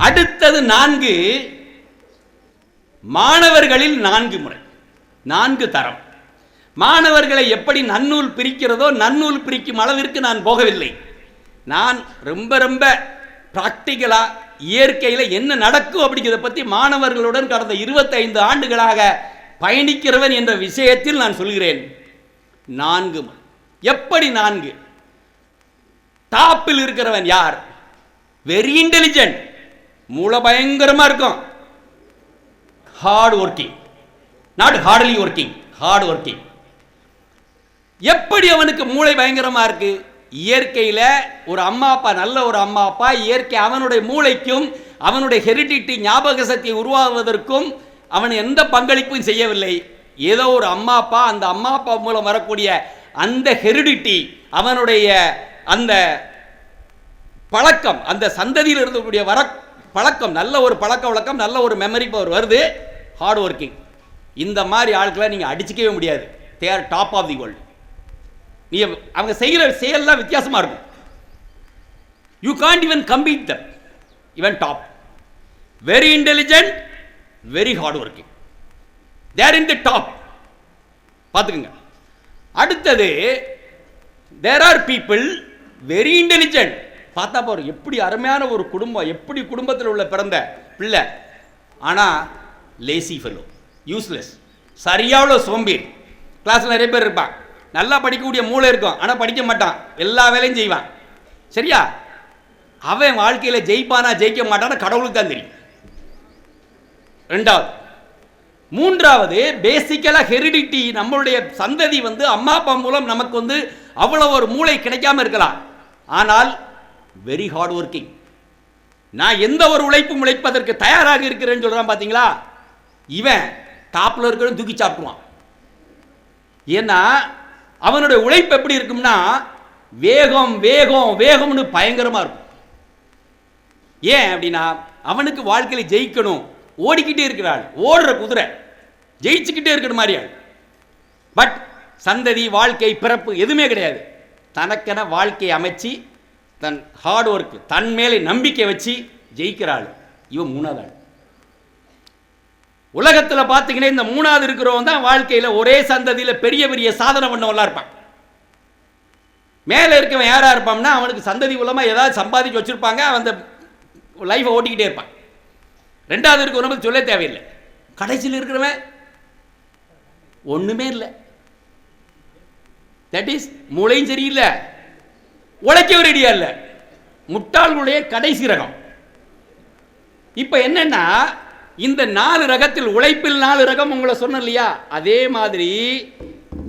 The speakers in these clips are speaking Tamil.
அடுத்தது 4 மாணவர்களில் 4 முறை, 4 தரம். மாணவர்களை எப்படி நன்னூல் பிரிக்கிறதோ நன்னூல் பிரிக்கும் அளவிற்கு நான் போகவில்லை. நான் ரொம்ப ரொம்ப பிராக்டிக்கலாக இயற்கையில் என்ன நடக்கும் அப்படிங்கிறத பற்றி மாணவர்களுடன் கடந்த 25 ஆண்டுகளாக பயணிக்கிறவன் என்ற விஷயத்தில் நான் சொல்கிறேன். 4 முறை. எப்படி 4? டாப்பில் இருக்கிறவன் யார்? வெரி இன்டெலிஜென்ட், மூளை பயங்கரமாக இருக்கும். Hard working, not hardly working, hard working. எப்படி அவனுக்கு மூளை பயங்கரமாக இருக்கு? இயற்கையில் ஒரு அம்மா அப்பா, நல்ல ஒரு அம்மா அப்பா, இயற்கை அவனுடைய மூளைக்கும் அவனுடைய ஹெரிடிட்டி ஞாபக சக்தியை உருவாகுவதற்கும் அவன் எந்த பங்களிப்பும் செய்யவில்லை. ஏதோ ஒரு அம்மா அப்பா, அந்த அம்மா அப்பா மூலம் வரக்கூடிய அந்த ஹெரிடிட்டி, அவனுடைய அந்த பழக்கம், அந்த சந்ததியில் இருக்கக்கூடிய பழக்கம், நல்ல ஒரு பழக்க வழக்கம், நல்ல ஒரு மெமரி பவர் வருது. Hard working. இந்த மாதிரி ஆட்களை நீங்கள் அடிச்சிக்கவே முடியாது. They are top of the world. நீ அவங்க செய்கிற செயல்லாம் வித்தியாசமாக இருக்கும். You can't even compete them. Even top. Very intelligent, very hard working. There in the top. பார்த்துக்குங்க. அடுத்தது there are people very intelligent. பார்த்தா பாரு எப்படி அருமையான ஒரு குடும்பம், எப்படி குடும்பத்தில் உள்ள பிறந்த பிள்ளை, ஆனால் லேசி ஃபெல்லோ, யூஸ்லெஸ், சரியான சோம்பேறி. கிளாஸில் நிறைய பேர் இருப்பான், நல்லா படிக்கக்கூடிய மூளை இருக்கும், ஆனால் படிக்க மாட்டான், எல்லா வேலையும் செய்வான். சரியா? அவன் வாழ்க்கையில் ஜெயிப்பானா ஜெயிக்க மாட்டான்னு கடவுளுக்கு தான் தெரியும். 2வது. 3வது, பேசிக்கலாக ஹெரிடிட்டி, நம்மளுடைய சந்ததி அம்மா அப்பா மூலம் நமக்கு அவ்வளோ ஒரு மூளை கிடைக்காம இருக்கலாம், ஆனால் வெரி ஹார்ட் ஒர்க்கிங். நான் எந்த ஒரு உழைப்பும் உழைப்பதற்கு தயாராக இருக்கிறேன்னு சொல்றான். பார்த்தீங்களா? இவன் டாப்ல இருக்கிறவன் தூக்கி சாப்பிடுவான். ஏன்னா அவனுடைய உழைப்பு எப்படி இருக்கும்னா வேகம் வேகம் வேகம்னு பயங்கரமா இருக்கும். ஏன் அப்படின்னா அவனுக்கு வாழ்க்கையில் ஜெயிக்கணும், ஓடிக்கிட்டே இருக்கிறாள், ஓடுற குதிரை, ஜெயிச்சுக்கிட்டே இருக்கிற மாதிரி ஆள். பட் சந்ததி, வாழ்க்கை, பிறப்பு எதுவுமே கிடையாது. தனக்கென வாழ்க்கையை அமைச்சு தன் ஹார்ட் ஒர்க், தன் மேலே நம்பிக்கை வச்சு ஜெயிக்கிறாள். இவன் 3வது ஆள். உலகத்தில் பார்த்தீங்கன்னா இந்த 3வது இருக்கிறவன் தான் வாழ்க்கையில் ஒரே சந்ததியில் பெரிய பெரிய சாதனை பண்ணவெல்லாம் இருப்பான். மேலே இருக்கவன் யாரா இருப்பான்னா அவனுக்கு சந்ததி மூலமாக ஏதாவது சம்பாதிச்சு வச்சிருப்பாங்க, அவன் லைஃப்பை ஓட்டிக்கிட்டே இருப்பான். 2வது இருக்கிறவன் சொல்ல தேவையில்லை. கடைசியில் இருக்கிறவன் ஒன்றுமே இல்லை. தட் இஸ் மூளையும் சரியில்லை, உழைக்க ரெடியா இல்லை, முட்டாளுடைய கடைசி ரகம். இப்போ என்னன்னா இந்த 4 ரகத்தில் உழைப்பில் 4 ரகம் உங்களை சொன்ன இல்லையா, அதே மாதிரி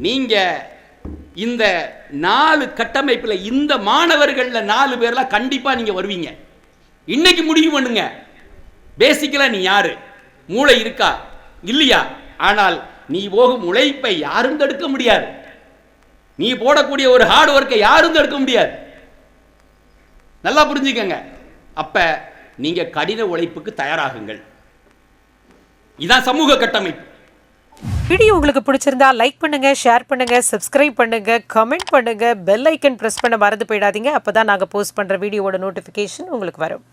நீங்க இந்த 4 கட்டமைப்பில் இந்த மாணவர்களில் 4 பேர்லாம் கண்டிப்பா நீங்க வருவீங்க. இன்னைக்கு முடிவு பண்ணுங்க, பேசிக்கலா நீ யாரு, மூளை இருக்கா இல்லையா. ஆனால் நீ போகும் உழைப்பை யாரும் தடுக்க முடியாது, நீ போடக்கூடிய ஒரு ஹார்ட் ஒர்க்கை யாரும் தடுக்க முடியாது. நல்லா புரிஞ்சுக்கங்க. அப்ப நீங்க கடின உழைப்புக்கு தயாராகுங்கள். இதான் சமூக கட்டமைப்பு. வீடியோ உங்களுக்கு பிடிச்சிருந்தா லைக் பண்ணுங்க, ஷேர் பண்ணுங்க, சப்ஸ்கிரைப் பண்ணுங்க, கமெண்ட் பண்ணுங்க, பெல் ஐக்கன் பிரஸ் பண்ண மறந்து போயிடாதீங்க. அப்பதான் நாங்க போஸ்ட் பண்ற வீடியோவோட நோட்டிபிகேஷன் உங்களுக்கு வரும்.